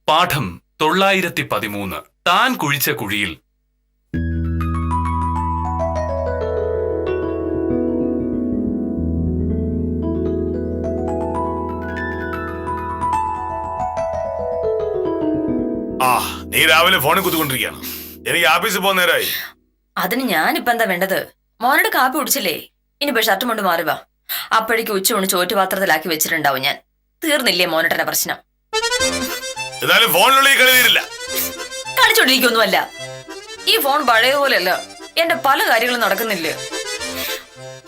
പാഠം 913. താൻ കുഴിച്ച കുഴിയിൽ. നീ രാവിലെ ഫോണിൽ കുത്തിക്കൊണ്ടിരിക്കുകയാണ്. എനിക്ക് ആഫീസിൽ പോകുന്ന നേരമായി. അതിന് ഞാനിപ്പോ എന്താ വേണ്ടത്? മോനോട് കാപ്പി കുടിച്ചില്ലേ? ഇനിയിപ്പോ ഷർട്ടും കൊണ്ട് മാറുക. അപ്പോഴേക്ക് ഉച്ചയൂണ് ചോറ്റുപാത്രത്തിലാക്കി വെച്ചിട്ടുണ്ടാവും ഞാൻ. തീർന്നില്ലേ മോനോട്ടെ പ്രശ്നം? കളിച്ചോണ്ടിരിക്കൊന്നുമല്ല. ഈ ഫോൺ പഴയ പോലെയല്ല. എന്റെ പല കാര്യങ്ങളും നടക്കുന്നില്ല.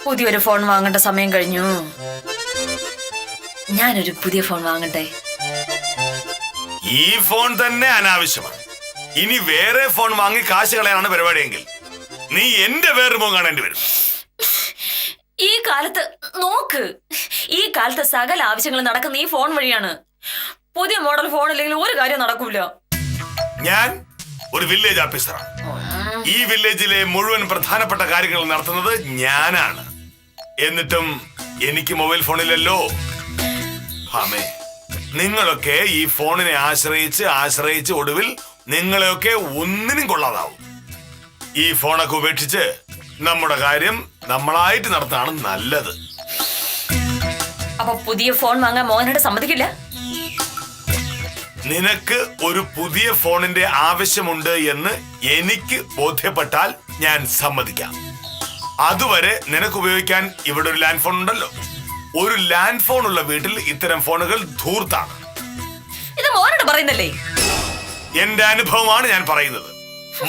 പുതിയൊരു ഫോൺ വാങ്ങേണ്ട സമയം കഴിഞ്ഞു. ഞാനൊരു പുതിയ ഫോൺ വാങ്ങട്ടെ. ഈ ഫോൺ തന്നെ അനാവശ്യമാണ്. ഇനി വേറെ ഫോൺ വാങ്ങി കാശ് കളയാനാണ് പരിപാടിയെങ്കിൽ നീ എന്റെ വേറെ ഫോൺ കാണേണ്ടി വരും. ഈ കാലത്ത് നോക്ക്, ഈ കാലത്ത് സകല ആവശ്യങ്ങൾ നടക്കുന്ന ഈ ഫോൺ വഴിയാണ്. പുതിയ മോഡൽ ഫോൺ ഇല്ലെങ്കിൽ ഒരു കാര്യം നടക്കൂല. ഞാൻ ഒരു വില്ലേജ് ഓഫീസറാണ്. ഈ വില്ലേജിലെ മുഴുവൻ പ്രധാനപ്പെട്ട കാര്യങ്ങൾ നടത്തുന്നത് ഞാനാണ്. എന്നിട്ടും എനിക്ക് മൊബൈൽ ഫോണിലല്ലോ. ആമേ, നിങ്ങളൊക്കെ ഈ ഫോണിനെ ആശ്രയിച്ച് ഒടുവിൽ നിങ്ങളെയൊക്കെ ഒന്നിനും കൊള്ളാതാവും. ഈ ഫോണൊക്കെ ഉപേക്ഷിച്ച് നമ്മുടെ കാര്യം നമ്മളായിട്ട് നടത്താണ് നല്ലത്. അപ്പൊ പുതിയ ഫോൺ വാങ്ങാൻ മോഹനോട് സമ്മതിക്കില്ല? നിനക്ക് ഒരു പുതിയ ഫോണിന്റെ ആവശ്യമുണ്ട് എന്ന് എനിക്ക് ബോധ്യപ്പെട്ടാൽ ഞാൻ സമ്മതിക്കാം. അതുവരെ നിനക്ക് ഉപയോഗിക്കാൻ ഇവിടെ ഒരു ലാൻഡ് ഫോൺ ഉണ്ടല്ലോ. ഒരു ലാൻഡ് ഫോൺ ഉള്ള വീട്ടിൽ ഇത്തരം ഫോണുകൾ ധൂർത്താണ്. ഇത് മോനോട് പറയുന്നല്ലേ? എന്റെ അനുഭവമാണ് ഞാൻ പറയുന്നത്.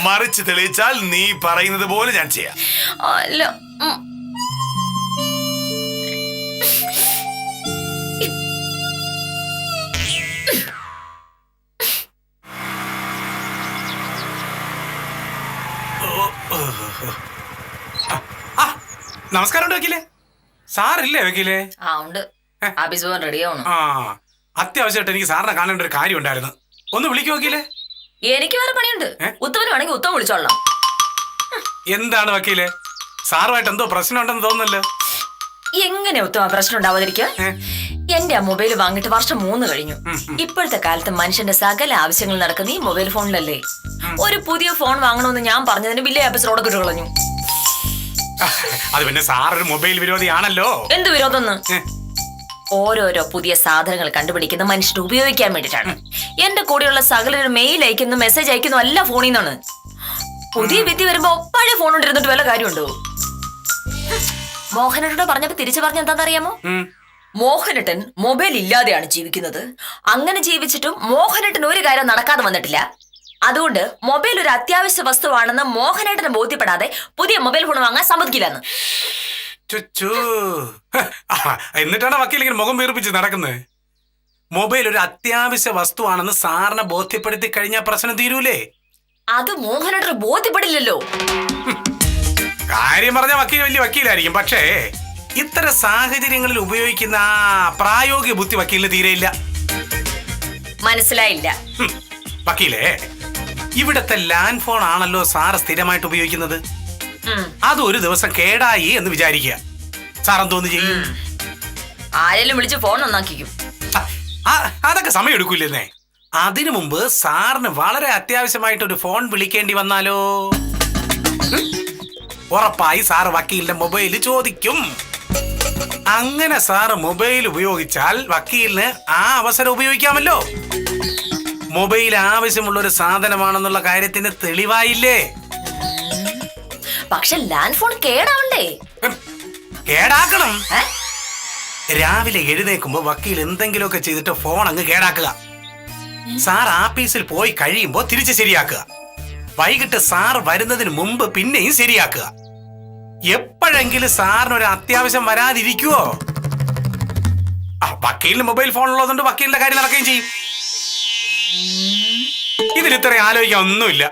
മറിച്ച് തെളിയിച്ചാൽ നീ പറയുന്നത് പോലെ ഞാൻ ചെയ്യാം. അല്ല, നമസ്കാരം വക്കീലേ. സാറില്ലേ വക്കീലേ? ആ ഉണ്ട്. ആഫീസ് പോകാൻ റെഡിയാവണം. അത്യാവശ്യമായിട്ട് എനിക്ക് സാറിനെ കാണേണ്ട ഒരു കാര്യം ഉണ്ടായിരുന്നു. ഒന്ന് വിളിക്കു വക്കീലേ. എനിക്ക് വേറെ പണിയുണ്ട്. ഉത്തമന് വേണമെങ്കിൽ ഉത്തമം വിളിച്ചോളാം. എന്താണ് വക്കീലേ, സാറുമായിട്ട് എന്തോ പ്രശ്നം ഉണ്ടെന്ന് തോന്നുന്നല്ലോ. എങ്ങനെ ഉത്തമ പ്രശ്നം ഉണ്ടാവാതിരിക്കുക? എന്റെ ആ മൊബൈൽ വാങ്ങിയിട്ട് വർഷം 3 കഴിഞ്ഞു. ഇപ്പോഴത്തെ കാലത്ത് മനുഷ്യന്റെ സകല ആവശ്യങ്ങൾ നടക്കുന്ന ഈ മൊബൈൽ ഫോണിലല്ലേ. ഒരു പുതിയ ഫോൺ വാങ്ങണമെന്ന് ഞാൻ പറഞ്ഞതിന് വില്ലേജ് ഓഫീസറോട് കിട്ടു കളഞ്ഞു. അത് പിന്നെ സാറൊരു മൊബൈൽ വിരോധിയാണല്ലോ. എന്ത് വിരോധം? ഓരോരോ പുതിയ സാധനങ്ങൾ കണ്ടുപിടിക്കുന്ന മനുഷ്യന് ഉപയോഗിക്കാൻ വേണ്ടിയിട്ടാണ്. എന്റെ കൂടെയുള്ള സകലൊരു മെയിൽ അയക്കുന്നു, മെസ്സേജ് അയക്കുന്നു, അല്ല ഫോണിൽ നിന്നാണ്. പുതിയ വിദ്യ വരുമ്പോ പഴയ ഫോൺ കൊണ്ടിരുന്നിട്ട് വല്ല കാര്യമുണ്ടോ? മോഹനേട്ടനോട് പറഞ്ഞപ്പോ തിരിച്ചു പറഞ്ഞ എന്താണെന്നറിയാമോ? മോഹനേട്ടൻ മൊബൈൽ ഇല്ലാതെയാണ് ജീവിക്കുന്നത്. അങ്ങനെ ജീവിച്ചിട്ടും മോഹനേട്ടൻ ഒരു കാര്യം നടക്കാതെ വന്നിട്ടില്ല. അതുകൊണ്ട് മൊബൈൽ ഒരു അത്യാവശ്യ വസ്തുവാണെന്ന് മോഹനേട്ടന് ബോധ്യപ്പെടാതെ പുതിയ മൊബൈൽ ഫോൺ വാങ്ങാൻ സമ്മതിക്കില്ലെന്ന്. എന്നിട്ടാണ് വക്കീൽ ഇങ്ങനെ മുഖം വീർപ്പിച്ച് നടക്കുന്നത്. മൊബൈൽ ഒരു അത്യാവശ്യ വസ്തുവാണെന്ന് സാറിനെ ബോധ്യപ്പെടുത്തി കഴിഞ്ഞാൽ പ്രശ്നം തീരൂലേ? അത് മോഹനേട്ടന് ബോധ്യപ്പെടില്ലല്ലോ. കാര്യം പറഞ്ഞ വക്കീൽ വലിയ വക്കീലായിരിക്കും, പക്ഷേ ഇത്തരം സാഹചര്യങ്ങളിൽ ഉപയോഗിക്കുന്ന പ്രായോഗിക ബുദ്ധി വക്കീലിന് തീരെയില്ല. മനസ്സിലായില്ല വക്കീലേ. ഇവിടത്തെ ലാൻഡ് ഫോൺ ആണല്ലോ സാറ് സ്ഥിരമായിട്ട് ഉപയോഗിക്കുന്നത്. അത് ഒരു ദിവസം കേടായി എന്ന് വിചാരിക്കുക, സാർ എന്തോന്ന് ചെയ്യും? ആരെങ്കിലും വിളിച്ച് ഫോൺ നന്നാക്കിക്കും. അതൊക്കെ സമയം എടുക്കൂലെന്നേ. അതിനു മുമ്പ് സാറിന് വളരെ അത്യാവശ്യമായിട്ടൊരു ഫോൺ വിളിക്കേണ്ടി വന്നാലോ? ഉറപ്പായി സാറ് വക്കീലിന്റെ മൊബൈൽ ചോദിക്കും. അങ്ങനെ സാറ് മൊബൈൽ ഉപയോഗിച്ചാൽ വക്കീലിന് ആ അവസരം ഉപയോഗിക്കാമല്ലോ. മൊബൈൽ ആവശ്യമുള്ള ഒരു സാധനമാണെന്നുള്ള കാര്യത്തിന് തെളിവായില്ലേ? പക്ഷെ ലാൻഡ് ഫോൺ കേടാവണ്ടേ? കേടാക്കണം. രാവിലെ എഴുന്നേക്കുമ്പോ വക്കീൽ എന്തെങ്കിലുമൊക്കെ ചെയ്തിട്ട് ഫോൺ അങ്ങ് കേടാക്കുക. സാർ ആഫീസിൽ പോയി കഴിയുമ്പോ തിരിച്ച് ശരിയാക്കുക. വൈകിട്ട് സാർ വരുന്നതിന് മുമ്പ് പിന്നെയും ശരിയാക്കുക. എപ്പോഴെങ്കിലും സാറിന് ഒരു അത്യാവശ്യം വരാതിരിക്കുവോ? വക്കീലിന് മൊബൈൽ ഫോൺ ഉള്ളതുകൊണ്ട് വക്കീലിന്റെ കാര്യം നടക്കുകയും ചെയ്യും. ഇതിൽ ഇത്ര ആലോചിക്കാൻ ഒന്നുമില്ല.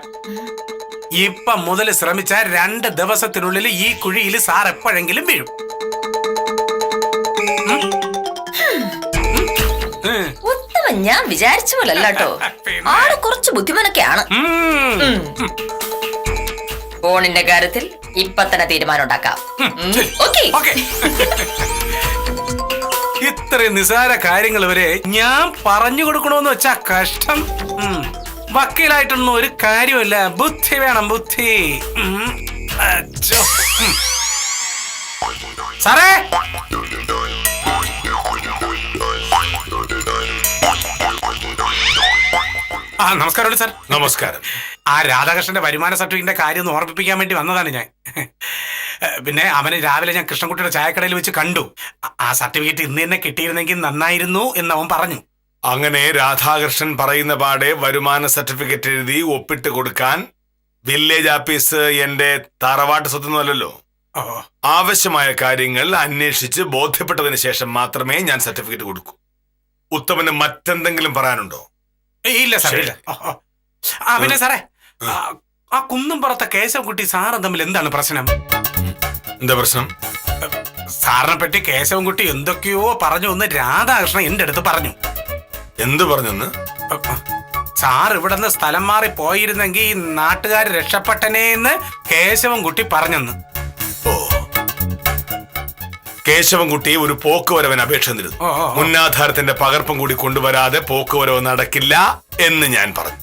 ഇപ്പം മുതൽ ശ്രമിച്ചാൽ 2 ദിവസത്തിനുള്ളിൽ ഈ കുഴിയിൽ സാർ എപ്പോഴെങ്കിലും വീഴും. ഉത്തമൻ ഞാൻ വിചാരിച്ച പോലല്ല കേട്ടോ. ആള് കുറച്ച് ബുദ്ധിമുട്ടൊക്കെയാണ്. ഫോണിന്റെ കാര്യത്തിൽ ഇപ്പൊ തന്നെ തീരുമാനം ഉണ്ടാക്കാം. ഇത്ര ഇത്രയും നിസ്സാര കാര്യങ്ങൾ വരെ ഞാൻ പറഞ്ഞു കൊടുക്കണോന്ന് വെച്ചാ കഷ്ടം. വക്കീലായിട്ടൊന്നും ഒരു കാര്യമില്ല, ബുദ്ധി വേണം, ബുദ്ധി. അച്ചോ. സാറേ, നമസ്കാരം സാർ. നമസ്കാരം. ആ രാധാകൃഷ്ണന്റെ വരുമാന സർട്ടിഫിക്കറ്റിന്റെ കാര്യം ഒന്ന് ഓർമ്മിപ്പിക്കാൻ വേണ്ടി വന്നതാണ് ഞാൻ. പിന്നെ അവന് രാവിലെ ഞാൻ കൃഷ്ണൻകുട്ടിയുടെ ചായക്കടയിൽ വെച്ച് കണ്ടു. ആ സർട്ടിഫിക്കറ്റ് ഇന്ന് തന്നെ കിട്ടിയിരുന്നെങ്കിൽ നന്നായിരുന്നു എന്ന് അവൻ പറഞ്ഞു. അങ്ങനെ രാധാകൃഷ്ണൻ പറയുന്ന പാടെ വരുമാന സർട്ടിഫിക്കറ്റ് എഴുതി ഒപ്പിട്ട് കൊടുക്കാൻ വില്ലേജ് ഓഫീസ് എന്റെ തറവാട്ട് സ്വത്തൊന്നുമല്ലല്ലോ. ആവശ്യമായ കാര്യങ്ങൾ അന്വേഷിച്ച് ബോധ്യപ്പെട്ടതിന് ശേഷം മാത്രമേ ഞാൻ സർട്ടിഫിക്കറ്റ് കൊടുക്കൂ. ഉത്തമന് മറ്റെന്തെങ്കിലും പറയാനുണ്ടോ? ഇല്ല സാർ, ഇല്ല. പിന്നെ സാറേ, ആ കുന്നുംപുറത്തെ കേശവൻകുട്ടി സാറും തമ്മിൽ എന്താണ് പ്രശ്നം? എന്താ പ്രശ്നം? സാറിനെ പറ്റി കേശവൻകുട്ടി എന്തൊക്കെയോ പറഞ്ഞു എന്ന് രാധാകൃഷ്ണൻ എന്റെ അടുത്ത് പറഞ്ഞു. എന്ത് പറഞ്ഞെന്ന്? സാർ ഇവിടുന്ന് സ്ഥലം മാറി പോയിരുന്നെങ്കിൽ നാട്ടുകാർ രക്ഷപ്പെട്ടനേന്ന് കേശവൻകുട്ടി പറഞ്ഞെന്ന്. ഓ, കേശവൻകുട്ടി ഒരു പോക്കുവരവൻ അപേക്ഷ തന്നിരുന്നു. മുന്നാധാരത്തിന്റെ പകർപ്പും കൂടി കൊണ്ടുവരാതെ പോക്കുവരവ് നടക്കില്ല എന്ന് ഞാൻ പറഞ്ഞു.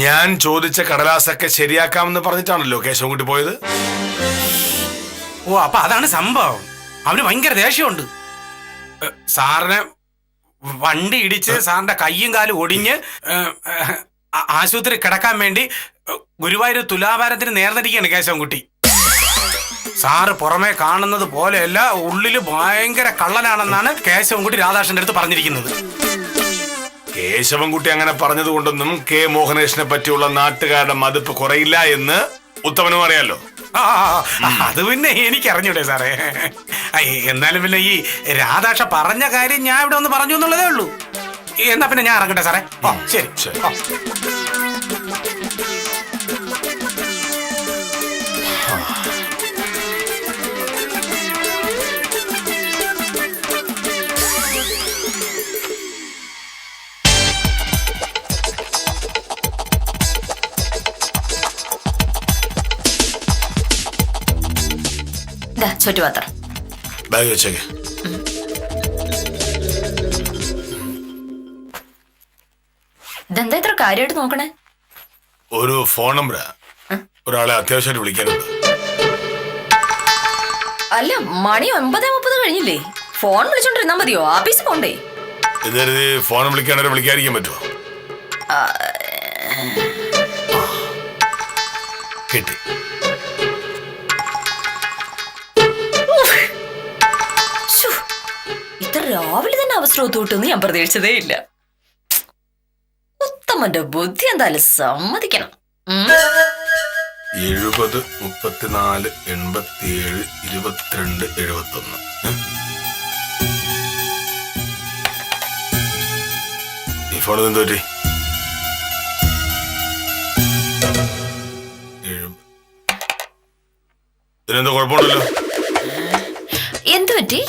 ഞാൻ ചോദിച്ച കടലാസൊക്കെ ശരിയാക്കാമെന്ന് പറഞ്ഞിട്ടാണല്ലോ കേശവൻകുട്ടി പോയത്. ഓ, അപ്പൊ അതാണ് സംഭവം. അവന് ഭയങ്കര ദേഷ്യമുണ്ട്. സാറിനെ വണ്ടി ഇടിച്ച് സാറിന്റെ കയ്യും കാലും ഒടിഞ്ഞ് ആശുപത്രി കിടക്കാൻ വേണ്ടി ഗുരുവായൂർ തുലാഭാരത്തിന് നേർന്നിരിക്കുകയാണ് കേശവൻകുട്ടി. സാറ് പുറമെ കാണുന്നത് പോലെയല്ല, ഉള്ളില് ഭയങ്കര കള്ളനാണെന്നാണ് കേശവൻകുട്ടി രാധാകൃഷ്ണന്റെ അടുത്ത് പറഞ്ഞിരിക്കുന്നത്. കേശവൻകുട്ടി അങ്ങനെ പറഞ്ഞത് കൊണ്ടൊന്നും കെ മോഹനകൃഷ്ണനെ പറ്റിയുള്ള നാട്ടുകാരുടെ മതിപ്പ് കുറയില്ല എന്ന് ഉത്തമനും അറിയാലോ. അത് പിന്നെ എനിക്ക് അറിഞ്ഞൂടെ സാറേ. എന്നാലും പിന്നെ ഈ രാധാകൃഷ്ണ പറഞ്ഞ കാര്യം ഞാൻ ഇവിടെ ഒന്ന് പറഞ്ഞു എന്നുള്ളതേ ഉള്ളൂ. എന്നാ പിന്നെ ഞാൻ ഇറങ്ങട്ടെ സാറേ. ശരി ശരി. ചുറ്റുപാത്രം ബാഗ് വെച്ചേക്ക്. ഇതെന്താ ഇത്ര കാര്യമായിട്ട് നോക്കണേ? ഒരു ഫോൺ നമ്പറാ, ഒരാളെ അത്യാവശ്യമായിട്ട് വിളിക്കാനുണ്ട്. അല്ല, മണി 9:30 കഴിഞ്ഞില്ലേ? ഫോൺ വിളിച്ചോണ്ടിരുന്നാ മതിയോ? ആഫീസിൽ പോണ്ടേ? ഇതരുത്, ഫോൺ വിളിക്കാനവരെ വിളിക്കാതിരിക്കാൻ പറ്റുമോ? കിട്ടി. ഇത്ര രാവിലെ തന്നെ അവസരം ഒത്തുകിട്ടുമെന്ന് ഞാൻ പ്രതീക്ഷിച്ചതേ ഇല്ല. ഉത്തമന്റെ ബുദ്ധി എന്തായാലും സമ്മതിക്കണം. 70 34 87 22 71. ഈ ഫോണിൽ എന്ത് പറ്റി? ഇതിനെന്തോ കുഴപ്പമുണ്ടല്ലോ. എന്ത് പറ്റി?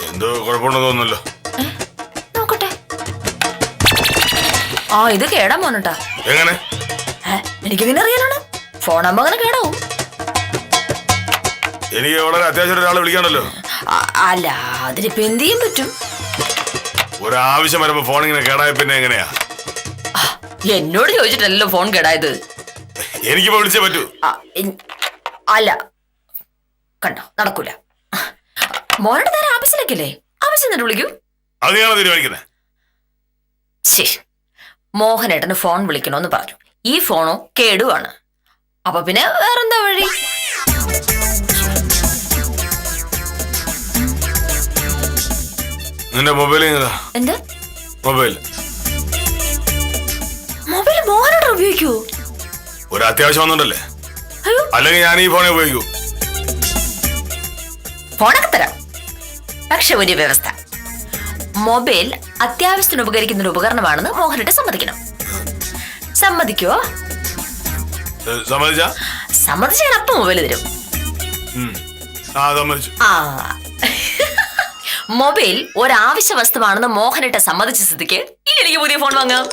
എന്തോ കുഴപ്പമുണ്ടെന്ന് തോന്നുന്നല്ലോ. നോക്കട്ടെ. ഇത് കേടാ മോനട്ടാ. എങ്ങനെ? എനിക്കെങ്ങനെ അറിയാനാണ്? ഫോണാകുമ്പോ അങ്ങനെ കേടാവും. എനിക്ക് വളരെ അത്യാവശ്യം ഒരാളെ വിളിക്കാണല്ലോ. അല്ല, അതിനിപ്പോ എന്ത് ചെയ്യാൻ പറ്റും? ഒരാവശ്യം വരുമ്പോ ഫോൺ ഇങ്ങനെ കേടായ പിന്നെ എങ്ങനെയാ? എന്നോട് ചോദിച്ചിട്ടല്ലോ ഫോൺ കേടായത്. എനിക്കിപ്പോ വിളിച്ചേ പറ്റൂ. അല്ല, കണ്ടോ, നടക്കൂല. മോനോട് നേരെ ആഫീസിലേക്കല്ലേ? ആഫീസിൽ നിന്നിട്ട് വിളിക്കൂ. അത് ഞാനാ തീരുമാനിക്കുന്നത്. ശരി, മോഹനേട്ടന് ഫോൺ വിളിക്കണോന്ന് പറഞ്ഞു. ഈ ഫോണോ കേടുവാണ്. അപ്പൊ പിന്നെ വേറെന്താ വഴി? നിന്റെ മൊബൈൽ എന്താ? മൊബൈൽ മോഹനേട്ടൻ ഉപയോഗിക്കൂ? ഒരു അത്യാവശ്യം വന്നിട്ടല്ലേ? അല്ലെങ്കിൽ ഞാൻ ഈ ഫോണെ ഉപയോഗിക്കൂ. ഫോണൊക്കെ തരാം, പക്ഷെ ഒരു വ്യവസ്ഥ. മൊബൈൽ അത്യാവശ്യത്തിന് ഉപകരിക്കുന്ന ഒരു ഉപകരണമാണെന്ന് മോഹനേട്ടൻ സമ്മതിക്കണം. സമ്മതിക്കോ? സമ്മതിച്ച ഞാൻ അപ്പം മൊബൈൽ തരും. മൊബൈൽ ഒരാവശ്യ വസ്തുവാണെന്ന് മോഹനേട്ടൻ സമ്മതിച്ച സ്ഥിതിക്ക് ഇനി എനിക്ക് പുതിയ ഫോൺ വാങ്ങാം.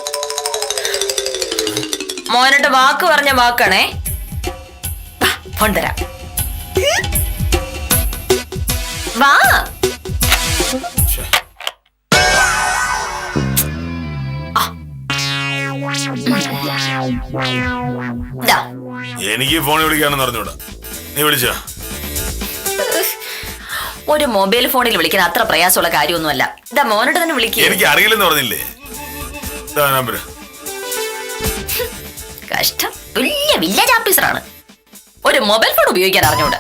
മോഹനേട്ടൻ വാക്ക് പറഞ്ഞ വാക്കാണേ. ഫോൺ തരാം. വാ. ദാ, എനിക്ക് ഫോണിൽ വിളിക്കാണെന്ന് അറിഞ്ഞൂടാ. നീ വിളിച്ചാ? ഒരു മൊബൈൽ ഫോണിൽ വിളിക്കാൻ അത്ര പ്രയാസമുള്ള കാര്യമൊന്നുമല്ല. ഇതാ മോനോട് തന്നെ വിളിക്കുക. എനിക്ക് അറിയില്ലെന്ന് പറഞ്ഞില്ലേ? നമ്പർ. കഷ്ടം, വലിയ വില്ലേജ് ഓഫീസറാണ്. ഒരു മൊബൈൽ ഫോൺ ഉപയോഗിക്കാൻ അറിഞ്ഞൂടാ.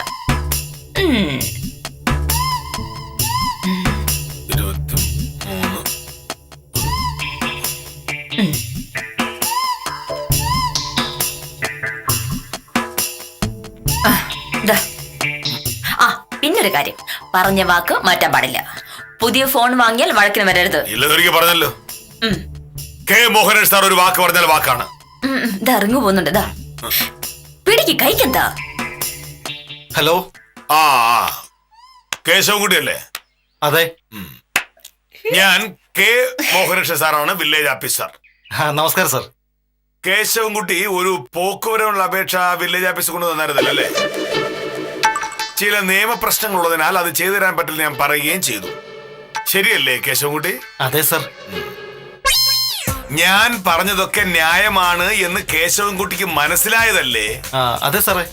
23. ആ, പിന്നൊരു കാര്യം, പറഞ്ഞ വാക്ക് മാറ്റാൻ പാടില്ല. പുതിയ ഫോൺ വാങ്ങിയാൽ വഴക്കിന് വരരുത്. ഇല്ലെന്നൊരിക്കൽ പറഞ്ഞല്ലോ. കെ മോഹനേഷ് സാർ ഒരു വാക്ക് പറഞ്ഞാൽ വാക്കാണ്. ഇതാ ഇറങ്ങു പോകുന്നുണ്ട്. ഇതാ പിടിക്ക്, കൈക്കെന്താ? ഹലോ. ആ കേശവൻകുട്ടിയല്ലേ? അതെ. ഞാൻ കെ മോഹനേഷ് സാറാണ്, വില്ലേജ് ഓഫീസർ. നമസ്കാരം സാർ. കേശവൻകുട്ടി ഒരു പോക്കുവരവുള്ള അപേക്ഷ വില്ലേജ് ഓഫീസിൽ കൊണ്ട് തന്നായിരുന്നല്ലേ? ചില നിയമപ്രശ്നങ്ങൾ ഉള്ളതിനാൽ അത് ചെയ്തു തരാൻ പറ്റില്ല ഞാൻ പറയുകയും ചെയ്തു. ശരിയല്ലേ കേശവൻകുട്ടി? അതെ സാർ. ഞാൻ പറഞ്ഞതൊക്കെ ന്യായമാണ് എന്ന് കേശവൻകുട്ടിക്ക് മനസ്സിലായതല്ലേ? അതെ സാറേ.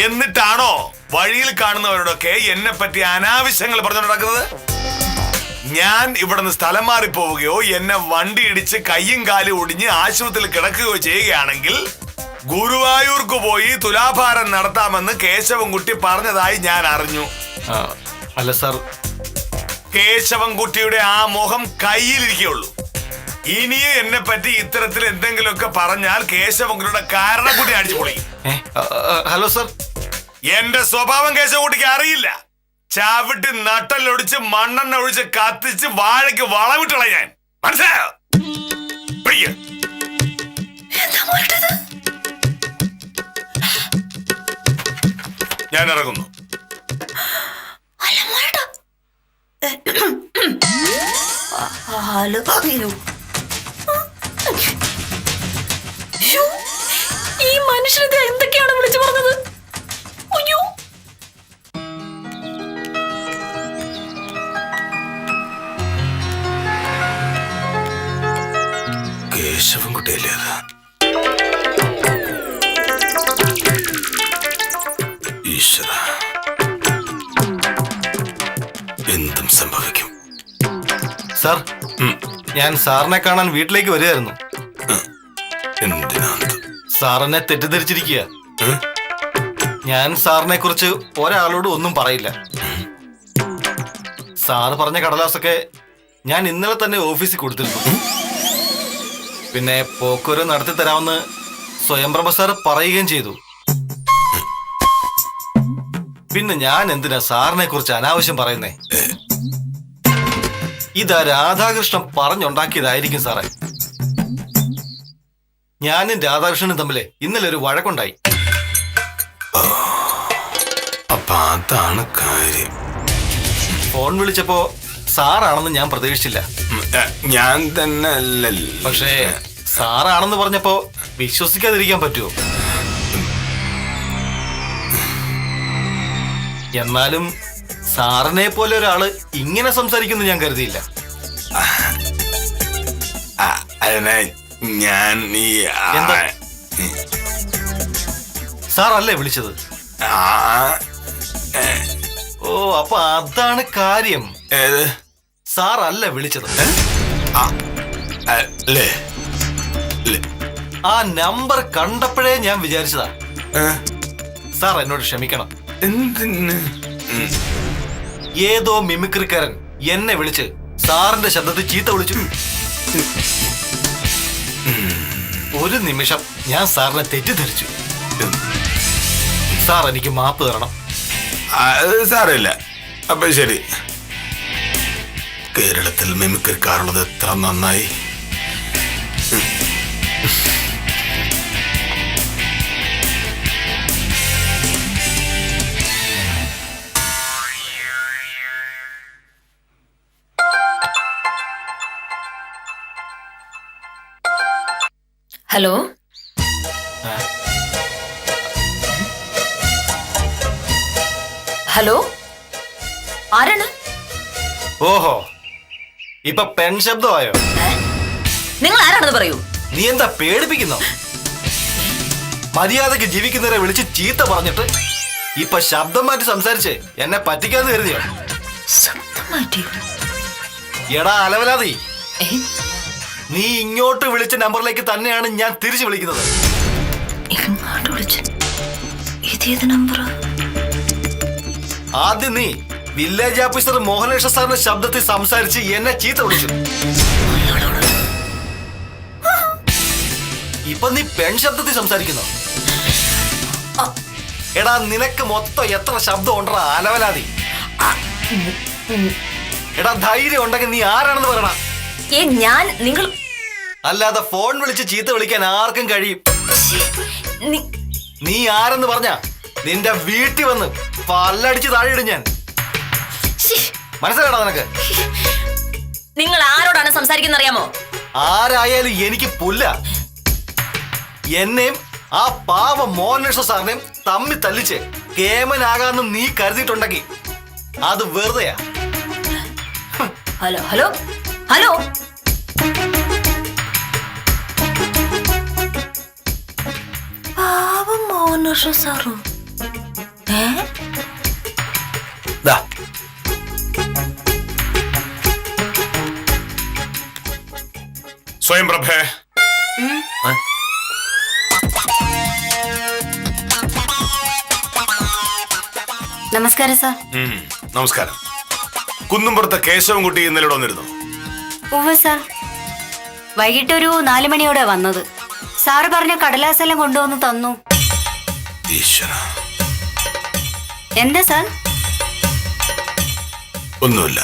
എന്നിട്ടാണോ വഴിയിൽ കാണുന്നവരോടൊക്കെ എന്നെ പറ്റി അനാവശ്യങ്ങൾ പറഞ്ഞു നടക്കുന്നത്? ഞാൻ ഇവിടുന്ന് സ്ഥലം മാറി പോവുകയോ എന്നെ വണ്ടി ഇടിച്ച് കയ്യും കാലും ഒടിഞ്ഞ് ആശുപത്രിയിൽ കിടക്കുകയോ ചെയ്യുകയാണെങ്കിൽ ഗുരുവായൂർക്ക് പോയി തുലാഭാരം നടത്താമെന്ന് കേശവൻകുട്ടി പറഞ്ഞതായി ഞാൻ അറിഞ്ഞു. അല്ല സാർ, കേശവൻകുട്ടിയുടെ ആ മുഖം കയ്യിലിരിക്കുകയുള്ളൂ. ഇനിയും എന്നെ പറ്റി ഇത്തരത്തിൽ എന്തെങ്കിലുമൊക്കെ പറഞ്ഞാൽ കേശവൻകുട്ടിയുടെ കാരണക്കുട്ടി അടിച്ചു പൊളി. Hello sir. എന്റെ സ്വഭാവം കേശവൻകുട്ടിക്ക് അറിയില്ല. ചവിട്ടി നട്ടലൊടിച്ച് മണ്ണെണ്ണ ഒഴിച്ച് കത്തിച്ച് വാഴയ്ക്ക് വളവിട്ടുള്ള ഞാൻ. മനസ്സിലായോ? ഞാൻ ഇറങ്ങുന്നു. ഈ മനുഷ്യനെ എന്തൊക്കെയാണ് വിളിച്ചു പറഞ്ഞത്? അയ്യോ, കേശവൻകുട്ടിയല്ലേ അത്? ഈശ്വര, എന്തും സംഭവിക്കും. സാർ, ഞാൻ സാറിനെ കാണാൻ വീട്ടിലേക്ക് വരികയായിരുന്നു. എന്തിനാണ്? സാറിനെ തെറ്റിദ്ധരിച്ചിരിക്കുക. ഞാൻ സാറിനെ കുറിച്ച് ഒരാളോട് ഒന്നും പറയില്ല. സാറ് പറഞ്ഞ കടലാസൊക്കെ ഞാൻ ഇന്നലെ തന്നെ ഓഫീസിൽ കൊടുത്തിരുന്നു. പിന്നെ പോക്കൊരു നടത്തി തരാമെന്ന് സ്വയംപ്രഭ സാർ പറയുകയും ചെയ്തു. പിന്നെ ഞാൻ എന്തിനാ സാറിനെ കുറിച്ച് അനാവശ്യം പറയുന്നേ? ഇതാ രാധാകൃഷ്ണൻ പറഞ്ഞുണ്ടാക്കിയതായിരിക്കും സാറേ. ഞാനും രാധാകൃഷ്ണനും തമ്മിൽ ഇന്നലെ ഒരു വഴക്കുണ്ടായി. അപ്പൊ അതാണ് കാര്യം. ഫോൺ വിളിച്ചപ്പോ സാറാണെന്ന് ഞാൻ പ്രതീക്ഷിച്ചില്ല. ഞാൻ തന്നെ അല്ലല്ലോ. പക്ഷേ സാറാണെന്ന് പറഞ്ഞപ്പോ വിശ്വസിക്കാതിരിക്കാൻ പറ്റുമോ? എന്നാലും സാറിനെ പോലെ ഒരാള് ഇങ്ങനെ സംസാരിക്കുന്നു ഞാൻ കരുതിയില്ല. അതിനെ ഞാൻ എന്താ? സാറല്ലേ വിളിച്ചത്? ഓ, അപ്പൊ അതാണ് കാര്യം. സാറല്ല വിളിച്ചത്. ആ നമ്പർ കണ്ടപ്പോഴേ ഞാൻ വിചാരിച്ചതാ. സാർ എന്നോട് ക്ഷമിക്കണം. എന്തിന്? ഏതോ മിമിക്രിക്കാരൻ എന്നെ വിളിച്ച് സാറിന്റെ ശബ്ദത്തിൽ ചീത്ത വിളിച്ചു. ഒരു നിമിഷം ഞാൻ സാറിനെ തെറ്റിദ്ധരിച്ചു. സാർ എനിക്ക് മാപ്പ് തരണം. സാരമില്ല. അപ്പൊ ശരി. കേരളത്തിൽ മിമിക്രിക്കാരുള്ളത് എത്ര നന്നായി. ഹലോ. ഹലോ, ആരാണ്? ഓഹോ, ഇപ്പൊ പെൺ ശബ്ദമായോ? നിങ്ങൾ ആരാണെന്ന് പറയൂ. നീ എന്താ പേടിപ്പിക്കുന്നോ? മര്യാദക്ക് ജീവിക്കുന്നവരെ വിളിച്ച് ചീത്ത പറഞ്ഞിട്ട് ഇപ്പൊ ശബ്ദം മാറ്റി സംസാരിച്ച് എന്നെ പറ്റിക്കാന്ന് കരുതിയോ? ശബ്ദം മാറ്റിയോ? എടാ അലവലാതി, ഏ? നീ ഇങ്ങോട്ട് വിളിച്ച നമ്പറിലേക്ക് തന്നെയാണ് ഞാൻ തിരിച്ചു വിളിക്കുന്നത്. ഇങ്ങോട്ട് വിളിച്ചു? ഇതേത് നമ്പർ? ആദ്യം നീ വില്ലേജ് ഓഫീസർ മോഹനേഷ സാറിന്റെ ശബ്ദത്തിൽ സംസാരിച്ച് എന്നെ ചീത്ത വിളിച്ചു. ഇപ്പൊ നീ പെൺ ശബ്ദത്തിൽ സംസാരിക്കുന്നു. എടാ നിനക്ക് മൊത്തം എത്ര ശബ്ദം ഉണ്ടോ അലവലാതി? എടാ ധൈര്യം ഉണ്ടെങ്കിൽ നീ ആരാണെന്ന് പറയണ. ഞാൻ നിങ്ങൾ അല്ലാതെ ഫോൺ വിളിച്ച് ചീത്ത വിളിക്കാൻ ആർക്കും കഴിയും. നീ ആരെന്ന് പറഞ്ഞ നിന്റെ വീട്ടിൽ വന്ന് പല്ലടിച്ച് താഴെയിടും ഞാൻ. മനസ്സിലാടാ നിനക്ക്? നിങ്ങൾ ആരോടാണ് സംസാരിക്കുന്ന അറിയാമോ? ആരായാലും എനിക്ക് പുല്ല. എന്നെയും ആ പാവ മോഹനേഷ സാറിനെയും തമ്മി തല്ലിച്ച് കേമനാകാന്ന് നീ കരുതിയിട്ടുണ്ടെങ്കിൽ അത് വെറുതെയാ. ഹലോ ഹലോ ഹലോ, പാവം മോഹനേഷ സാറോ? ദാ സ്വയം പ്രഭേ, നമസ്കാരം സാർ. നമസ്കാരം. കുന്നുംപുറത്തെ കേശവൻകുട്ടി ഇന്നലെ ഇവിടെ വന്നിരുന്നു. ഉവ്വ് സാർ, വൈകിട്ട് ഒരു 4 മണിയോടെ വന്നത്. സാറ് പറഞ്ഞ കടലാസെല്ലാം കൊണ്ടുവന്ന് തന്നു. ഈശ്വരാ, എന്താ സാർ? ഒന്നുമില്ല.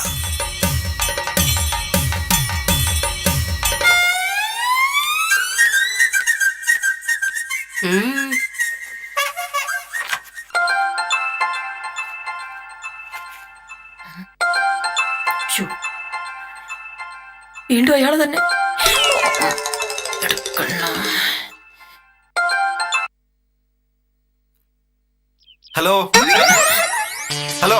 വീണ്ടും അയാള് തന്നെ. ഹലോ ഹലോ,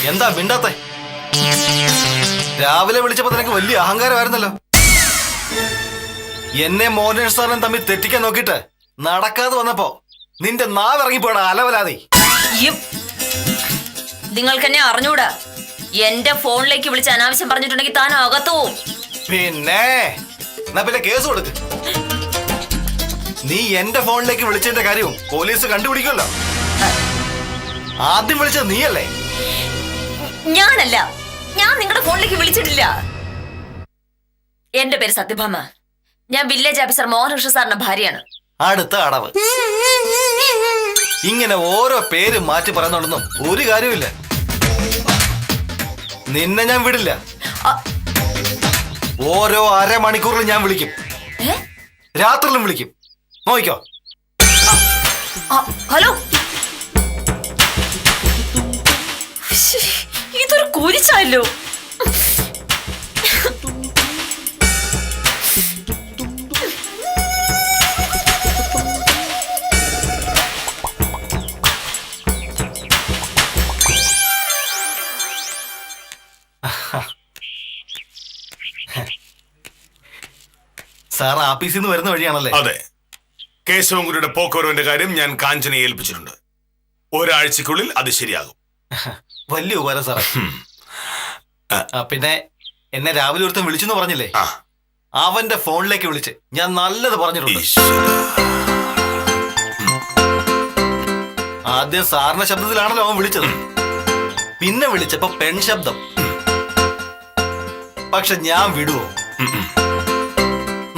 എന്താ മിണ്ടാത്തെ? രാവിലെ വിളിച്ചപ്പോ നിനക്ക് വലിയ അഹങ്കാരമായിരുന്നല്ലോ. എന്നെ മോഹനേഷ സാറിനെ തമ്മിൽ തെറ്റിക്കാൻ നോക്കിയിട്ട് നടക്കാതെ വന്നപ്പോ നിന്റെ നാവ് ഇറങ്ങിപ്പോടാ അലവലാതി. നിങ്ങൾക്ക് എന്നെ അറിഞ്ഞൂടാ. എന്റെ ഫോണിലേക്ക് വിളിച്ച് അനാവശ്യം പറഞ്ഞിട്ടുണ്ടെങ്കിൽ താൻ അകത്തു പോവും. പിന്നെ എന്നാ പിന്നെ കേസ് കൊടുക്ക്. നീ എന്റെ ഫോണിലേക്ക് വിളിച്ചതിന്റെ കാര്യവും പോലീസ് കണ്ടുപിടിക്കുമല്ലോ. ആദ്യം വിളിച്ചത് നീയല്ലേ? ഞാനല്ല, ഞാൻ നിങ്ങളുടെ ഫോണിലേക്ക് വിളിച്ചിട്ടില്ല. എന്റെ പേര് സത്യഭാമ. ഞാൻ വില്ലേജ് ഓഫീസർ മോഹനകൃഷ്ണ സാറിന്റെ ഭാര്യയാണ്. അടുത്ത അടവ്. ഇങ്ങനെ ഓരോ പേര് മാറ്റി പറയുന്നുണ്ടെന്നും ഒരു കാര്യമില്ല. നിന്നെ ഞാൻ വിടില്ല. ഓരോ അരമണിക്കൂറിൽ ഞാൻ വിളിക്കും, രാത്രിയിലും വിളിക്കും. നോക്കിക്കോ. ഹലോ, ഇതൊരു കുരിശല്ലോ. സാർ ആഫീസിൽ നിന്ന് വരുന്ന വഴിയാണല്ലേ? അതെ. കേശവൻകുട്ടിയുടെ പോക്കുവരവിന്റെ കാര്യം ഞാൻ കാഞ്ചനയെ ഏൽപ്പിച്ചിട്ടുണ്ട്. ഒരാഴ്ചക്കുള്ളിൽ അത് ശരിയാകും. വലിയ ഉപകാരം സാറേ. പിന്നെ എന്നെ രാവിലെ ഒരുത്തൻ വിളിച്ചെന്ന് പറഞ്ഞില്ലേ? അവന്റെ ഫോണിലേക്ക് വിളിച്ച് ഞാൻ നല്ലത് പറഞ്ഞിട്ടുണ്ട്. ആദ്യം സാറിന്റെ ശബ്ദത്തിലാണല്ലോ അവൻ വിളിച്ചത്. പിന്നെ വിളിച്ചപ്പോ പെൺ ശബ്ദം. പക്ഷെ ഞാൻ വിടുവോ?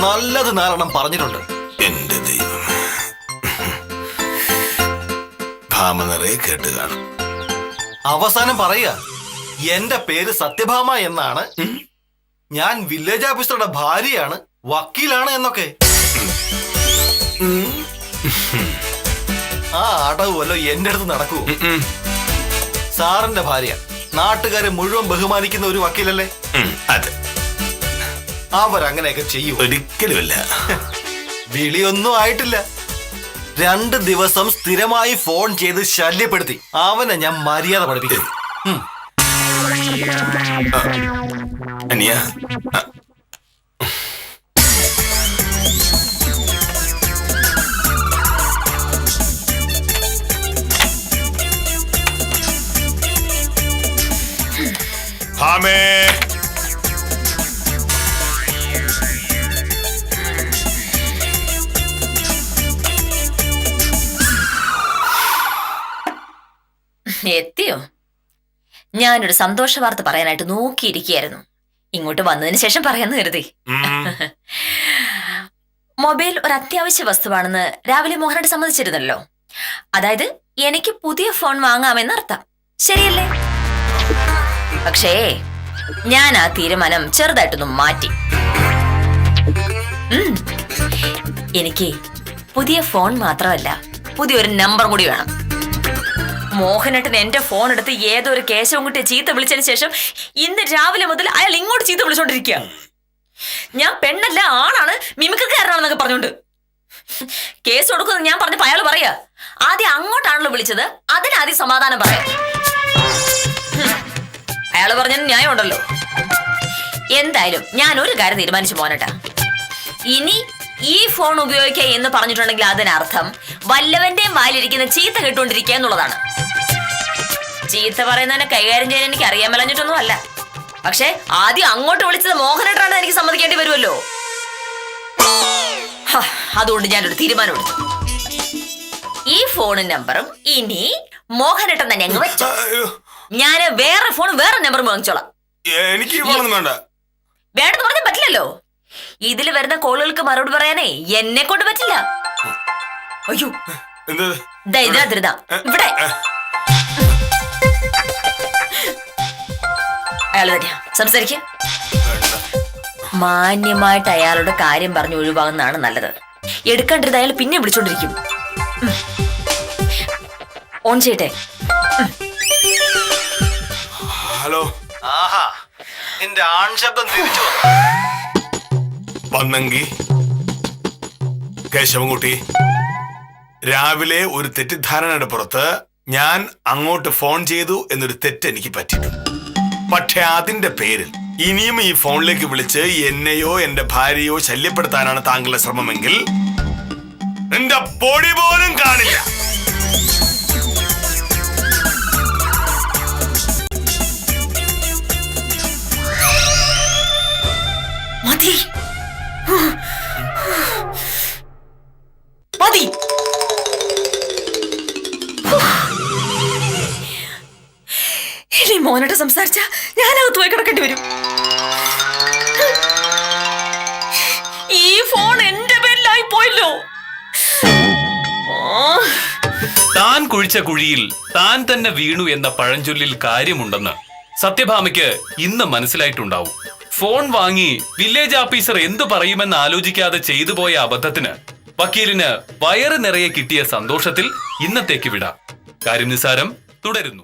നല്ലത് നാലെണ്ണം പറഞ്ഞിട്ടുണ്ട്. എന്റെ ദൈവം, ഭാമ നിറയെ കേട്ട് കാണും. അവസാനം പറയുക എന്റെ പേര് സത്യഭാമ എന്നാണ്, ഞാൻ വില്ലേജ് ഓഫീസറുടെ ഭാര്യയാണ്, വക്കീലാണ് എന്നൊക്കെ. ആ അടവ് വല്ലോ എന്റെ അടുത്ത് നടക്കൂ? സാറിന്റെ ഭാര്യ നാട്ടുകാരെ മുഴുവൻ ബഹുമാനിക്കുന്ന ഒരു വക്കീലല്ലേ? അതെ. അവരങ്ങനെയൊക്കെ ചെയ്യും? ഒരിക്കലുമില്ല. വിളിയൊന്നും ആയിട്ടില്ല. 2 ദിവസം സ്ഥിരമായി ഫോൺ ചെയ്ത് ശല്യപ്പെടുത്തി അവനെ ഞാൻ മര്യാദ പഠിപ്പിക്കും. അനിയ, ഭാമേ. എത്തിയോ? ഞാനൊരു സന്തോഷ വാർത്ത പറയാനായിട്ട് നോക്കിയിരിക്കുകയായിരുന്നു. ഇങ്ങോട്ട് വന്നതിന് ശേഷം പറയാന്ന് കരുതി. മൊബൈൽ ഒരു അത്യാവശ്യ വസ്തുവാണെന്ന് രാവിലെ മോഹനോട് സമ്മതിച്ചിരുന്നല്ലോ. അതായത് എനിക്ക് പുതിയ ഫോൺ വാങ്ങാമെന്നർത്ഥം, ശരിയല്ലേ? പക്ഷേ ഞാൻ ആ തീരുമാനം ചെറുതായിട്ടൊന്നും മാറ്റി. എനിക്ക് പുതിയ ഫോൺ മാത്രമല്ല, പുതിയൊരു നമ്പർ കൂടി വേണം. മോഹനേട്ടൻ എന്റെ ഫോൺ എടുത്ത് ഏതോ ഒരു കേശവൻകുട്ടിയെ ചീത്ത വിളിച്ചതിന് ശേഷം ഇന്ന് രാവിലെ മുതൽ അയാൾ ഇങ്ങോട്ട് ചീത്ത വിളിച്ചോണ്ടിരിക്കുക. ഞാൻ പെണ്ണല്ല, ആണാണ്, മിമിക്രിക്കാരനാണെന്നൊക്കെ പറഞ്ഞോണ്ട്. കേസ് കൊടുക്കുന്നത് ഞാൻ പറഞ്ഞപ്പോ അയാൾ പറയാ, ആദ്യം അങ്ങോട്ടാണല്ലോ വിളിച്ചത്, അതിനാദ്യം സമാധാനം പറയാം. അയാൾ പറഞ്ഞതിന് ന്യായം ഉണ്ടല്ലോ. എന്തായാലും ഞാൻ ഒരു കാര്യം തീരുമാനിച്ചു മോനേട്ടാ. ഇനി ഈ ഫോൺ ഉപയോഗിക്കുക എന്ന് പറഞ്ഞിട്ടുണ്ടെങ്കിൽ അതിനർത്ഥം വല്ലവന്റെയും വായിലിരിക്കുന്ന ചീത്ത കേട്ടുകൊണ്ടിരിക്കുക എന്നുള്ളതാണ്. ചീത്ത പറയുന്നതിനെ കൈകാര്യം ചെയ്യാൻ എനിക്ക് അറിയാൻ മേലഞ്ഞിട്ടൊന്നും അല്ല. പക്ഷെ ആദ്യം അങ്ങോട്ട് വിളിച്ചത് മോഹനേട്ടനാണെന്ന് എനിക്ക് സമ്മതിക്കേണ്ടി വരുമല്ലോ. അതുകൊണ്ട് ഞാനൊരു തീരുമാനമെടുത്തു. ഈ ഫോൺ നമ്പറും ഇനി മോഹനേട്ടൻ തന്നെ അങ്ങ് വെച്ചു. ഞാന് വേറെ ഫോൺ വേറെ നമ്പറും വാങ്ങിച്ചോളാം. എനിക്ക് വേണ്ട. വേണ്ടെന്ന് പറഞ്ഞാൽ പറ്റില്ലല്ലോ. ഇതിൽ വരുന്ന കോളുകൾക്ക് മറുപടി പറയാനേ എന്നെ കൊണ്ട് പറ്റില്ല. അയ്യോ, ഇതിനകത്തിരുതാ ഇവിടെ. അയാൾ തന്നെയാ സംസാരിക്ക. മാന്യമായിട്ട് അയാളുടെ കാര്യം പറഞ്ഞ് ഒഴിവാകുന്നതാണ് നല്ലത്. എടുക്കേണ്ടത് അയാൾ പിന്നെ വിളിച്ചോണ്ടിരിക്കും. ഓൺ ചെയ്യട്ടെ. ഹലോ. ആഹാ, നിന്റെ ആൺശബ്ദം തിരിച്ചു വന്നെങ്കി കേശവൻകുട്ടി, രാവിലെ ഒരു തെറ്റിദ്ധാരണയുടെ പുറത്ത് ഞാൻ അങ്ങോട്ട് ഫോൺ ചെയ്തു എന്നൊരു തെറ്റ് എനിക്ക് പറ്റിയിട്ടുണ്ട്. പക്ഷെ അതിന്റെ പേരിൽ ഇനിയും ഈ ഫോണിലേക്ക് വിളിച്ച് എന്നെയോ എന്റെ ഭാര്യയോ ശല്യപ്പെടുത്താനാണ് താങ്കളുടെ ശ്രമമെങ്കിൽ എന്റെ പൊടി പോലും കാണില്ല. മതി മതി. ഇനി മോനോട്ട് സംസാരിച്ച ഞാനകത്ത് പോയി കിടക്കേണ്ടി വരും. ഈ ഫോൺ എന്റെ പേരിലായി പോയല്ലോ. താൻ കുഴിച്ച കുഴിയിൽ താൻ തന്നെ വീണു എന്ന പഴഞ്ചൊല്ലിൽ കാര്യമുണ്ടെന്ന് സത്യഭാമയ്ക്ക് ഇന്ന് മനസ്സിലായിട്ടുണ്ടാവും. ഫോൺ വാങ്ങി വില്ലേജ് ഓഫീസർ എന്തു പറയുമെന്ന് ആലോചിക്കാതെ ചെയ്തു പോയ അബദ്ധത്തിന് വക്കീലിന് വയറ് നിറയെ കിട്ടിയ സന്തോഷത്തിൽ ഇന്നത്തേക്ക് വിടാം. കാര്യം നിസാരം തുടരുന്നു.